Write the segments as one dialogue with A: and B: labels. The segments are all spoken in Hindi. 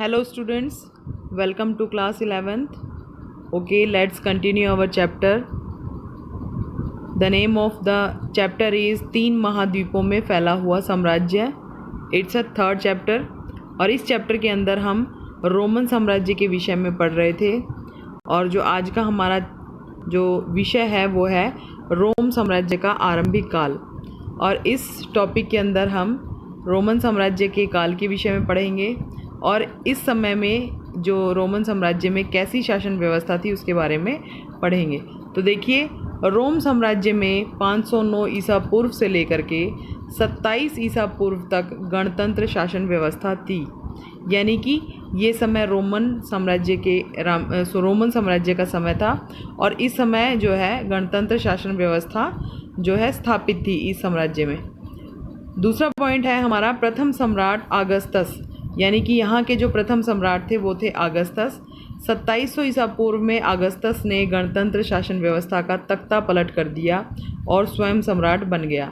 A: Hello students, welcome to class 11th. Okay, let's continue our chapter. The name of the chapter is तीन महाद्वीपों में फैला हुआ साम्राज्य. It's a third chapter और इस चैप्टर के अंदर हम रोमन साम्राज्य के विषय में पढ़ रहे थे और जो आज का हमारा जो विषय है वो है रोम साम्राज्य का आरंभिक काल. और इस टॉपिक के अंदर हम रोमन साम्राज्य के काल के विषय में पढ़ेंगे और इस समय में जो रोमन साम्राज्य में कैसी शासन व्यवस्था थी उसके बारे में पढ़ेंगे. तो देखिए, रोम साम्राज्य में 509 ईसा पूर्व से लेकर के 27 ईसा पूर्व तक गणतंत्र शासन व्यवस्था थी. यानी कि ये समय रोमन साम्राज्य का समय था और इस समय जो है गणतंत्र शासन व्यवस्था जो है स्थापित थी इस साम्राज्य में. दूसरा पॉइंट है हमारा प्रथम सम्राट अगस्तस, यानी कि यहाँ के जो प्रथम सम्राट थे वो थे अगस्तस. 2700 ईसा पूर्व में अगस्तस ने गणतंत्र शासन व्यवस्था का तख्ता पलट कर दिया और स्वयं सम्राट बन गया.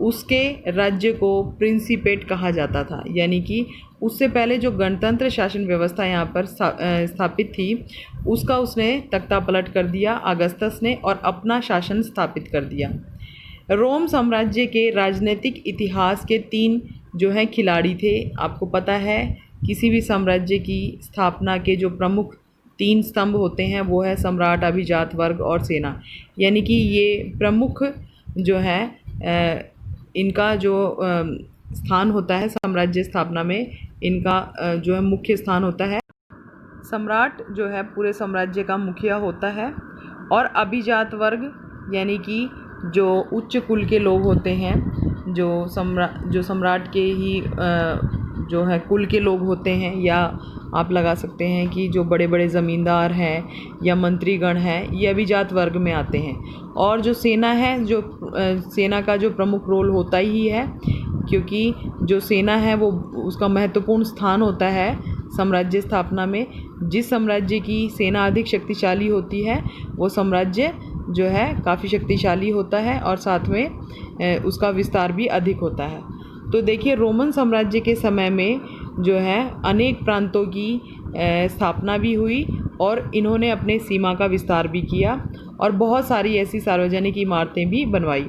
A: उसके राज्य को प्रिंसिपेट कहा जाता था, यानी कि उससे पहले जो गणतंत्र शासन व्यवस्था यहाँ पर स्थापित थी उसका उसने तख्ता पलट कर दिया अगस्तस ने और अपना शासन स्थापित कर दिया. रोम साम्राज्य के राजनीतिक इतिहास के 3 जो हैं खिलाड़ी थे. आपको पता है किसी भी साम्राज्य की स्थापना के जो प्रमुख 3 स्तंभ होते हैं वो है सम्राट, अभिजात वर्ग और सेना. यानी कि ये प्रमुख जो है इनका जो स्थान होता है साम्राज्य स्थापना में, इनका जो है मुख्य स्थान होता है. सम्राट जो है पूरे साम्राज्य का मुखिया होता है और अभिजात वर्ग यानी कि जो उच्च कुल के लोग होते हैं, जो सम्राट के ही जो है कुल के लोग होते हैं, या आप लगा सकते हैं कि जो बड़े बड़े ज़मींदार हैं या मंत्रीगण हैं, ये अभिजात वर्ग में आते हैं. और जो सेना है, जो सेना का जो प्रमुख रोल होता ही है, क्योंकि जो सेना है वो उसका महत्वपूर्ण स्थान होता है साम्राज्य स्थापना में. जिस साम्राज्य की सेना अधिक शक्तिशाली होती है वो साम्राज्य जो है काफ़ी शक्तिशाली होता है और साथ में उसका विस्तार भी अधिक होता है. तो देखिए, रोमन साम्राज्य के समय में जो है अनेक प्रांतों की स्थापना भी हुई और इन्होंने अपने सीमा का विस्तार भी किया और बहुत सारी ऐसी सार्वजनिक इमारतें भी बनवाई.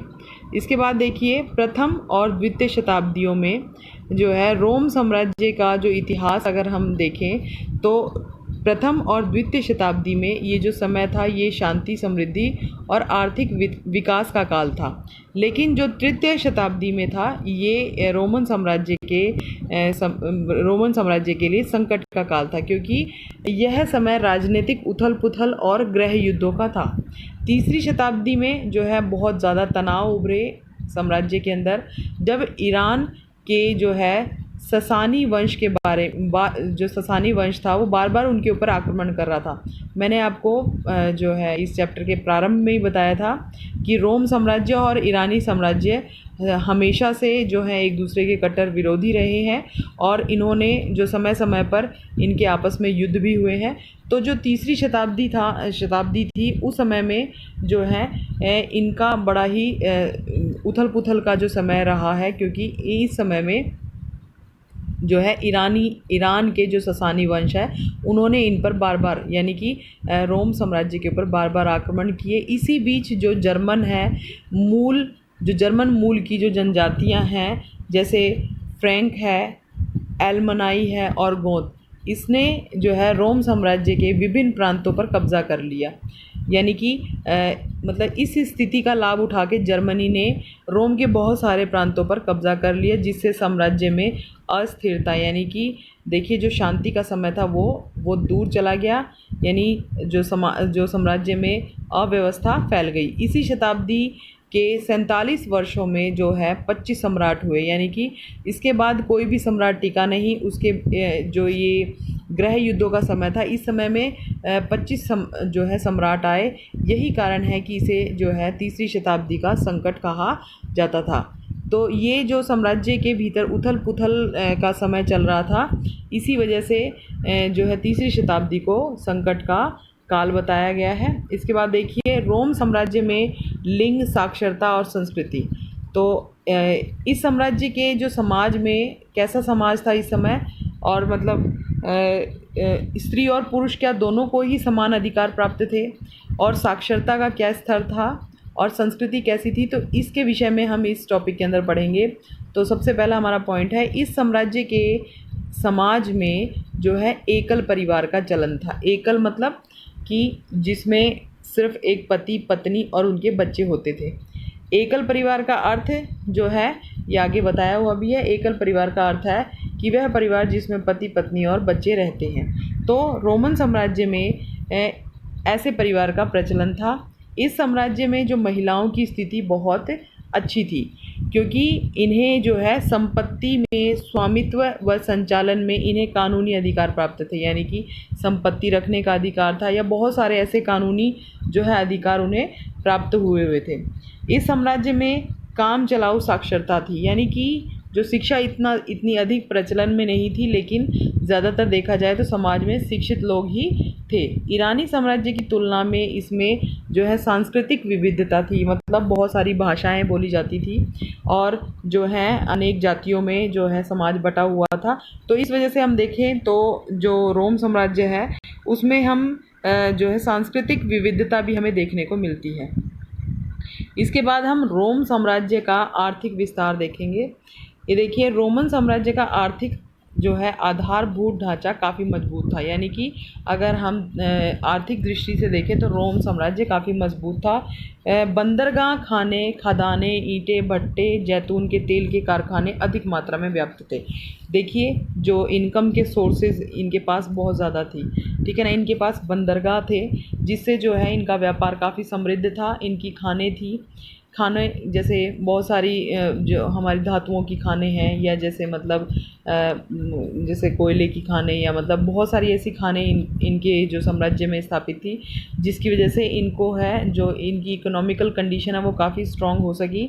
A: इसके बाद देखिए, प्रथम और द्वितीय शताब्दियों में जो है रोम साम्राज्य का जो इतिहास अगर हम देखें तो प्रथम और द्वितीय शताब्दी में ये जो समय था ये शांति, समृद्धि और आर्थिक विकास का काल था. लेकिन जो तृतीय शताब्दी में था ये रोमन साम्राज्य के लिए संकट का काल था, क्योंकि यह समय राजनीतिक उथल पुथल और गृह युद्धों का था. तीसरी शताब्दी में जो है बहुत ज़्यादा तनाव उभरे साम्राज्य के अंदर, जब ईरान के जो है ससानी वंश के जो ससानी वंश था वो बार बार उनके ऊपर आक्रमण कर रहा था. मैंने आपको जो है इस चैप्टर के प्रारंभ में ही बताया था कि रोम साम्राज्य और ईरानी साम्राज्य हमेशा से जो है एक दूसरे के कट्टर विरोधी रहे हैं और इन्होंने जो समय समय पर इनके आपस में युद्ध भी हुए हैं. तो जो तीसरी शताब्दी थी उस समय में जो है इनका बड़ा ही उथल पुथल का जो समय रहा है, क्योंकि इस समय में जो है ईरान के जो ससानी वंश है उन्होंने इन पर बार बार, यानी कि रोम साम्राज्य के ऊपर बार बार आक्रमण किए. इसी बीच जो जर्मन मूल की जो जनजातियां हैं जैसे फ्रैंक है, एल्मनाई है और गोथ, इसने जो है रोम साम्राज्य के विभिन्न प्रांतों पर कब्जा कर लिया. यानी कि मतलब इस स्थिति का लाभ उठा के जर्मनी ने रोम के बहुत सारे प्रांतों पर कब्जा कर लिया, जिससे साम्राज्य में अस्थिरता, यानी कि देखिए जो शांति का समय था वो दूर चला गया, यानी जो साम्राज्य में अव्यवस्था फैल गई. इसी शताब्दी के 47 वर्षों में जो है 25 सम्राट हुए, यानी कि इसके बाद कोई भी सम्राट टिका नहीं. उसके जो ये गृह युद्धों का समय था इस समय में 25 जो है सम्राट आए. यही कारण है कि इसे जो है तीसरी शताब्दी का संकट कहा जाता था. तो ये जो साम्राज्य के भीतर उथल पुथल का समय चल रहा था, इसी वजह से जो है तीसरी शताब्दी को संकट का काल बताया गया है. इसके बाद देखिए, रोम साम्राज्य में लिंग, साक्षरता और संस्कृति. तो इस साम्राज्य के जो समाज में कैसा समाज था इस समय, और मतलब स्त्री और पुरुष क्या दोनों को ही समान अधिकार प्राप्त थे, और साक्षरता का क्या स्तर था, और संस्कृति कैसी थी, तो इसके विषय में हम इस टॉपिक के अंदर पढ़ेंगे। तो सबसे पहला हमारा पॉइंट है, इस साम्राज्य के समाज में जो है एकल परिवार का चलन था। एकल मतलब कि जिसमें सिर्फ एक पति पत्नी और उनके बच्चे होते थे। एकल परिवार का अर्थ जो है ये आगे बताया हुआ भी है। एकल परिवार का अर्थ है कि वह परिवार जिसमें पति पत्नी और बच्चे रहते हैं। तो रोमन साम्राज्य में ऐसे परिवार का प्रचलन था। इस साम्राज्य में जो महिलाओं की स्थिति बहुत अच्छी थी, क्योंकि इन्हें जो है संपत्ति में स्वामित्व व संचालन में इन्हें कानूनी अधिकार प्राप्त थे, यानी कि संपत्ति रखने का अधिकार था, या बहुत सारे ऐसे कानूनी जो है अधिकार उन्हें प्राप्त हुए थे। इस साम्राज्य में काम चलाऊ साक्षरता थी, यानी कि जो शिक्षा इतनी अधिक प्रचलन में नहीं थी, लेकिन ज़्यादातर देखा जाए तो समाज में शिक्षित लोग ही थे। ईरानी साम्राज्य की तुलना में इसमें जो है सांस्कृतिक विविधता थी, मतलब बहुत सारी भाषाएं बोली जाती थी, और जो है अनेक जातियों में जो है समाज बटा हुआ था। तो इस वजह से हम देखें तो जो रोम साम्राज्य है उसमें हम जो है सांस्कृतिक विविधता भी हमें देखने को मिलती है। इसके बाद हम रोम साम्राज्य का आर्थिक विस्तार देखेंगे। ये देखिए, रोमन साम्राज्य का आर्थिक जो है आधारभूत ढांचा काफ़ी मजबूत था, यानी कि अगर हम आर्थिक दृष्टि से देखें तो रोम साम्राज्य काफ़ी मजबूत था। बंदरगाह, खाने, खदानें, ईंटें, भट्टे, जैतून के तेल के कारखाने अधिक मात्रा में व्याप्त थे। देखिए, जो इनकम के सोर्सेज इनके पास बहुत ज़्यादा थी, ठीक है ना। इनके पास बंदरगाह थे, जिससे जो है इनका व्यापार काफ़ी समृद्ध था। इनकी खानें थी, खाने जैसे बहुत सारी जो हमारी धातुओं की खानें हैं, या जैसे मतलब जैसे कोयले की खानें, या मतलब बहुत सारी ऐसी खानें इनके जो साम्राज्य में स्थापित थी, जिसकी वजह से इनको है जो इनकी इकोनॉमिकल कंडीशन है वो काफ़ी स्ट्रॉन्ग हो सकी,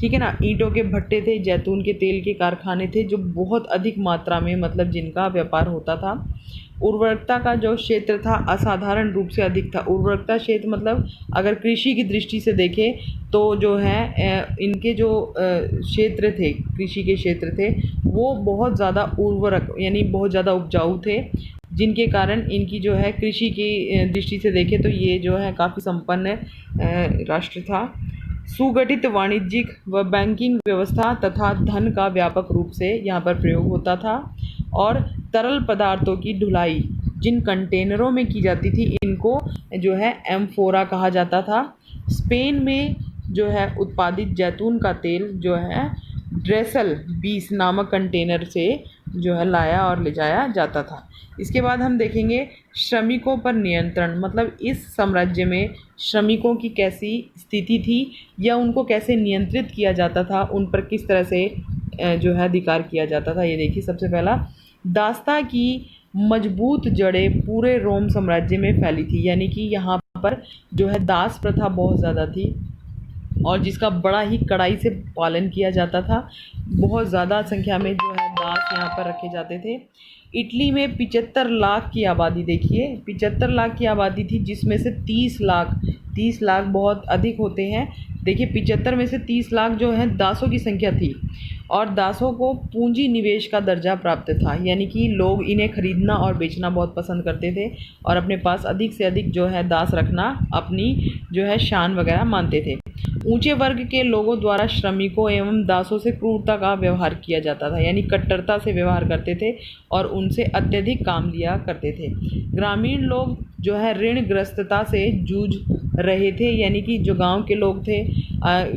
A: ठीक है ना। ईंटों के भट्टे थे, जैतून के तेल के कारखाने थे, जो बहुत अधिक मात्रा में मतलब जिनका व्यापार होता था। उर्वरकता का जो क्षेत्र था असाधारण रूप से अधिक था। उर्वरकता क्षेत्र मतलब अगर कृषि की दृष्टि से देखें तो जो है इनके जो क्षेत्र थे, कृषि के क्षेत्र थे, वो बहुत ज़्यादा उर्वरक यानी बहुत ज़्यादा उपजाऊ थे, जिनके कारण इनकी जो है कृषि की दृष्टि से देखें तो ये जो है काफ़ी संपन्न राष्ट्र था। सुगठित वाणिज्यिक व बैंकिंग व्यवस्था तथा धन का व्यापक रूप से यहाँ पर प्रयोग होता था, और तरल पदार्थों की ढुलाई जिन कंटेनरों में की जाती थी इनको जो है एम्फोरा कहा जाता था। स्पेन में जो है उत्पादित जैतून का तेल जो है ड्रेसल 20 नामक कंटेनर से जो है लाया और ले जाया जाता था। इसके बाद हम देखेंगे श्रमिकों पर नियंत्रण, मतलब इस साम्राज्य में श्रमिकों की कैसी स्थिति थी, या उनको कैसे नियंत्रित किया जाता था, उन पर किस तरह से जो है अधिकार किया जाता था। ये देखिए, सबसे पहला दास्ता की मजबूत जड़ें पूरे रोम साम्राज्य में फैली थी, यानी कि यहाँ पर जो है दास प्रथा बहुत ज़्यादा थी, और जिसका बड़ा ही कड़ाई से पालन किया जाता था। बहुत ज़्यादा संख्या में जो है दास यहाँ पर रखे जाते थे। इटली में 75 लाख की आबादी, देखिए 75 लाख की आबादी थी, जिसमें से 30 लाख बहुत अधिक होते हैं। देखिए 75 में से 30 लाख जो है दासों की संख्या थी, और दासों को पूंजी निवेश का दर्जा प्राप्त था, यानी कि लोग इन्हें खरीदना और बेचना बहुत पसंद करते थे, और अपने पास अधिक से अधिक जो है दास रखना अपनी जो है शान वगैरह मानते थे। ऊंचे वर्ग के लोगों द्वारा श्रमिकों एवं दासों से क्रूरता का व्यवहार किया जाता था, यानी कट्टरता से व्यवहार करते थे और उनसे अत्यधिक काम लिया करते थे। ग्रामीण लोग जो है ऋणग्रस्तता से जूझ रहे थे, यानी कि जो गांव के लोग थे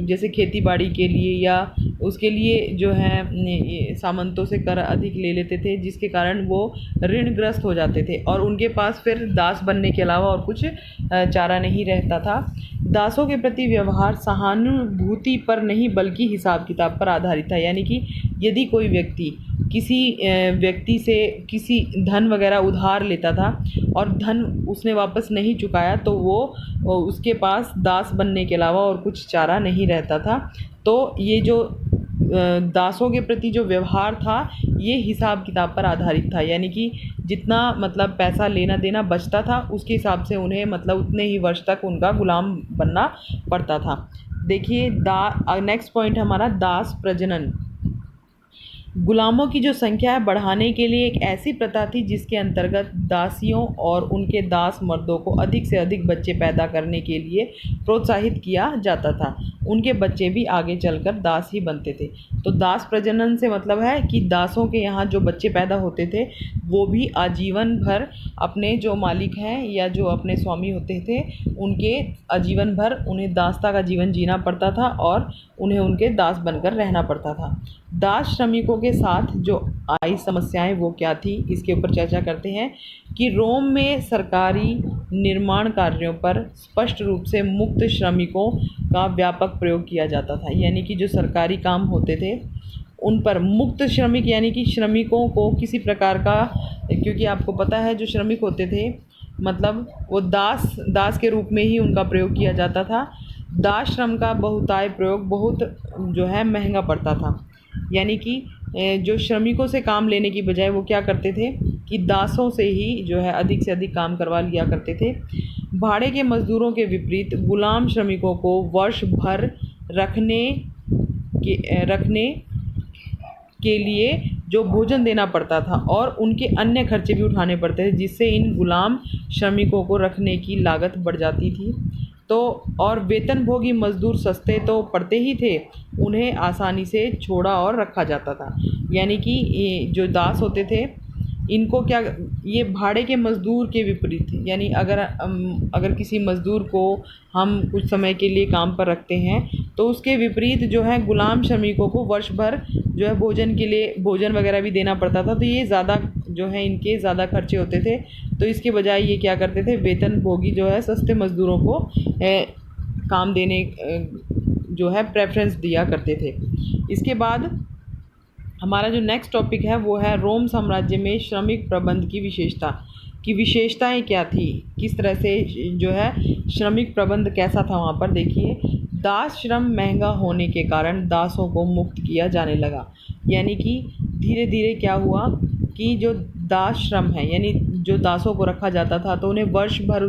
A: जैसे खेती बाड़ी के लिए या उसके लिए जो है सामंतों से कर अधिक ले लेते थे, जिसके कारण वो ऋणग्रस्त हो जाते थे, और उनके पास फिर दास बनने के अलावा और कुछ चारा नहीं रहता था। दासों के प्रति व्यवहार सहानुभूति पर नहीं बल्कि हिसाब किताब पर आधारित था, यानी कि यदि कोई व्यक्ति किसी व्यक्ति से किसी धन वगैरह उधार लेता था और धन उसने वापस नहीं चुकाया, तो वो उसके पास दास बनने के अलावा और कुछ चारा नहीं रहता था। तो ये जो दासों के प्रति जो व्यवहार था ये हिसाब किताब पर आधारित था, यानी कि जितना मतलब पैसा लेना देना बचता था उसके हिसाब से उन्हें मतलब उतने ही वर्ष तक उनका गुलाम बनना पड़ता था। देखिए नेक्स्ट पॉइंट हमारा दास प्रजनन। गुलामों की जो संख्या है बढ़ाने के लिए एक ऐसी प्रथा थी जिसके अंतर्गत दासियों और उनके दास मर्दों को अधिक से अधिक बच्चे पैदा करने के लिए प्रोत्साहित किया जाता था। उनके बच्चे भी आगे चलकर दास ही बनते थे। तो दास प्रजनन से मतलब है कि दासों के यहाँ जो बच्चे पैदा होते थे वो भी आजीवन भर अपने जो मालिक हैं या जो अपने स्वामी होते थे उनके आजीवन भर उन्हें दासता का जीवन जीना पड़ता था और उन्हें उनके दास बनकर रहना पड़ता था। दास श्रमिकों के साथ जो आई समस्याएं वो क्या थी, इसके ऊपर चर्चा करते हैं कि रोम में सरकारी निर्माण कार्यों पर स्पष्ट रूप से मुक्त श्रमिकों का व्यापक प्रयोग किया जाता था। यानी कि जो सरकारी काम होते थे उन पर मुक्त श्रमिक यानी कि श्रमिकों को किसी प्रकार का, क्योंकि आपको पता है जो श्रमिक होते थे मतलब वो दास के रूप में ही उनका प्रयोग किया जाता था। दास श्रम का बहुतायत प्रयोग बहुत जो है महंगा पड़ता था। यानी कि जो श्रमिकों से काम लेने की बजाय वो क्या करते थे कि दासों से ही जो है अधिक से अधिक काम करवा लिया करते थे। भाड़े के मज़दूरों के विपरीत गुलाम श्रमिकों को वर्ष भर रखने के लिए जो भोजन देना पड़ता था और उनके अन्य खर्चे भी उठाने पड़ते थे, जिससे इन गुलाम श्रमिकों को रखने की लागत बढ़ जाती थी। तो और वेतनभोगी मज़दूर सस्ते तो पड़ते ही थे, उन्हें आसानी से छोड़ा और रखा जाता था। यानी कि ये जो दास होते थे इनको क्या, ये भाड़े के मज़दूर के विपरीत, यानी अगर किसी मज़दूर को हम कुछ समय के लिए काम पर रखते हैं तो उसके विपरीत जो है गुलाम श्रमिकों को वर्ष भर जो है भोजन के लिए भोजन वगैरह भी देना पड़ता था। तो ये ज़्यादा जो है इनके ज़्यादा खर्चे होते थे। तो इसके बजाय ये क्या करते थे, वेतनभोगी जो है सस्ते मज़दूरों को काम देने जो है प्रेफरेंस दिया करते थे। इसके बाद हमारा जो नेक्स्ट टॉपिक है वो है रोम साम्राज्य में श्रमिक प्रबंध की विशेषताएं क्या थी, किस तरह से जो है श्रमिक प्रबंध कैसा था वहाँ पर। देखिए, दास श्रम महंगा होने के कारण दासों को मुक्त किया जाने लगा। यानी कि धीरे धीरे क्या हुआ कि जो दास श्रम है यानी जो दासों को रखा जाता था तो उन्हें वर्ष भर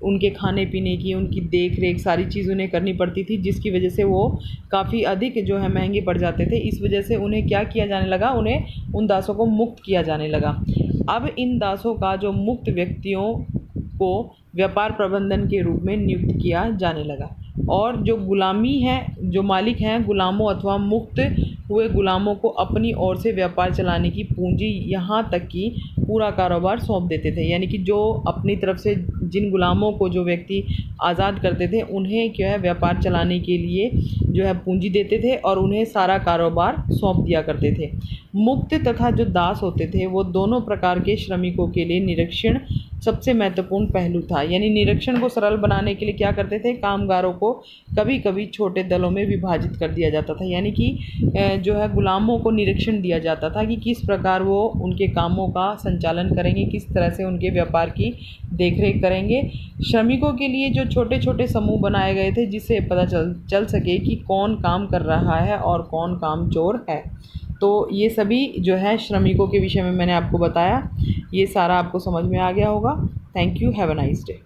A: उनके खाने पीने की, उनकी देख रेख सारी चीज़ उन्हें करनी पड़ती थी, जिसकी वजह से वो काफ़ी अधिक जो है महंगे पड़ जाते थे। इस वजह से उन्हें क्या किया जाने लगा, उन्हें उन दासों को मुक्त किया जाने लगा। अब इन दासों का जो मुक्त व्यक्तियों को व्यापार प्रबंधन के रूप में नियुक्त किया जाने लगा और जो गुलामी है, जो मालिक हैं गुलामों अथवा मुक्त हुए गुलामों को अपनी ओर से व्यापार चलाने की पूंजी यहाँ तक कि पूरा कारोबार सौंप देते थे। यानी कि जो अपनी तरफ से जिन गुलामों को जो व्यक्ति आज़ाद करते थे उन्हें क्या है व्यापार चलाने के लिए जो है पूंजी देते थे और उन्हें सारा कारोबार सौंप दिया करते थे। मुक्त तथा जो दास होते थे वो दोनों प्रकार के श्रमिकों के लिए निरीक्षण सबसे महत्वपूर्ण पहलू था। यानी निरीक्षण को सरल बनाने के लिए क्या करते थे, कामगारों को कभी कभी छोटे दलों में विभाजित कर दिया जाता था। यानी कि जो है गुलामों को निरीक्षण दिया जाता था कि किस प्रकार वो उनके कामों का संचालन करेंगे, किस तरह से उनके व्यापार की देखरेख करेंगे। श्रमिकों के लिए जो छोटे छोटे समूह बनाए गए थे जिससे पता चल सके कि कौन काम कर रहा है और कौन काम चोर है। तो ये सभी जो है श्रमिकों के विषय में मैंने आपको बताया। ये सारा आपको समझ में आ गया होगा। Thank you, have a nice day.